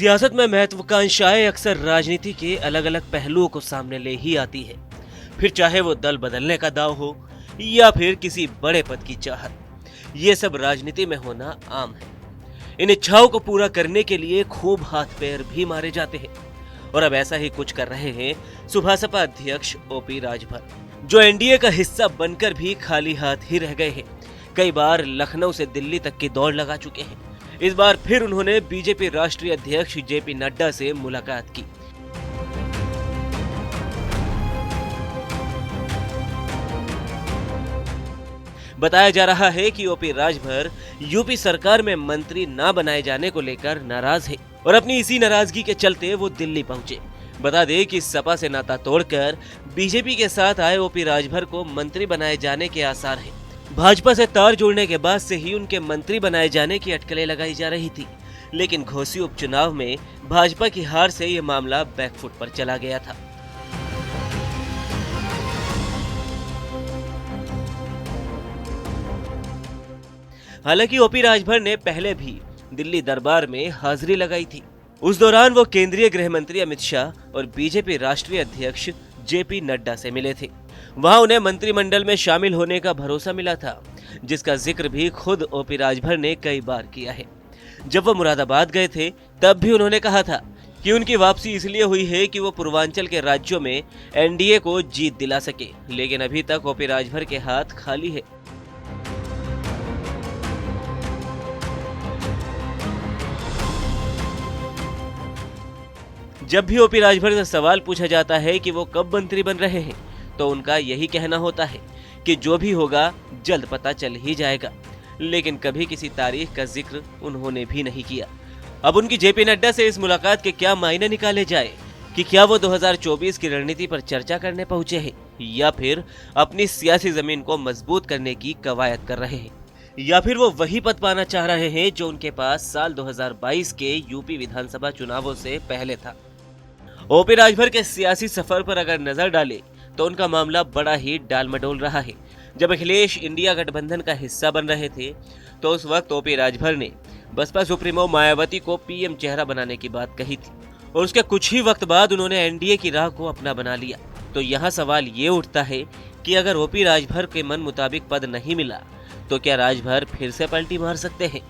सियासत में महत्वाकांक्षाएं अक्सर राजनीति के अलग अलग पहलुओं को सामने ले ही आती है, फिर चाहे वो दल बदलने का दांव हो या फिर किसी बड़े पद की चाहत। ये सब राजनीति में होना आम है। इन इच्छाओं को पूरा करने के लिए खूब हाथ पैर भी मारे जाते हैं और अब ऐसा ही कुछ कर रहे हैं सुभासपा अध्यक्ष ओपी राजभर, जो एनडीए का हिस्सा बनकर भी खाली हाथ ही रह गए हैं। कई बार लखनऊ से दिल्ली तक की दौड़ लगा चुके हैं। इस बार फिर उन्होंने बीजेपी राष्ट्रीय अध्यक्ष जेपी नड्डा से मुलाकात की। बताया जा रहा है कि ओपी राजभर यूपी सरकार में मंत्री ना बनाए जाने को लेकर नाराज है और अपनी इसी नाराजगी के चलते वो दिल्ली पहुंचे। बता दें कि सपा से नाता तोड़कर बीजेपी के साथ आए ओपी राजभर को मंत्री बनाए जाने के आसार हैं। भाजपा से तार जोड़ने के बाद से ही उनके मंत्री बनाए जाने की अटकलें लगाई जा रही थी, लेकिन घोसी उपचुनाव में भाजपा की हार से यह मामला बैकफुट पर चला गया था। हालांकि ओपी राजभर ने पहले भी दिल्ली दरबार में हाजिरी लगाई थी। उस दौरान वो केंद्रीय गृह मंत्री अमित शाह और बीजेपी राष्ट्रीय अध्यक्ष जेपी नड्डा से मिले थे। वहां उन्हें मंत्रिमंडल में शामिल होने का भरोसा मिला था, जिसका जिक्र भी खुद ओपी राजभर ने कई बार किया है। जब वो मुरादाबाद गए थे तब भी उन्होंने कहा था कि उनकी वापसी इसलिए हुई है कि वो पूर्वांचल के राज्यों में एनडीए को जीत दिला सके, लेकिन अभी तक ओपी राजभर के हाथ खाली है। जब भी ओपी राजभर से सवाल पूछा जाता है कि वो कब मंत्री बन रहे हैं, तो उनका यही कहना होता है कि जो भी होगा जल्द पता चल ही जाएगा, लेकिन कभी किसी तारीख का जिक्र उन्होंने भी नहीं किया। अब उनकी जेपी नड्डा से इस मुलाकात के क्या मायने निकाले जाए कि क्या वो 2024 की रणनीति पर चर्चा करने पहुंचे हैं या फिर अपनी सियासी जमीन को मजबूत करने की कवायद कर रहे हैं, या फिर वो वही पद पाना चाह रहे हैं जो उनके पास साल 2022 के यूपी विधानसभा चुनावों से पहले था। ओपी राजभर के सियासी सफर पर अगर नजर डाले तो उनका मामला बड़ा ही डालमडोल रहा है। जब अखिलेश इंडिया गठबंधन का हिस्सा बन रहे थे तो उस वक्त ओपी राजभर ने बसपा सुप्रीमो मायावती को पीएम चेहरा बनाने की बात कही थी और उसके कुछ ही वक्त बाद उन्होंने एनडीए की राह को अपना बना लिया। तो यहाँ सवाल ये उठता है कि अगर ओपी राजभर के मन मुताबिक पद नहीं मिला तो क्या राजभर फिर से पलटी मार सकते हैं?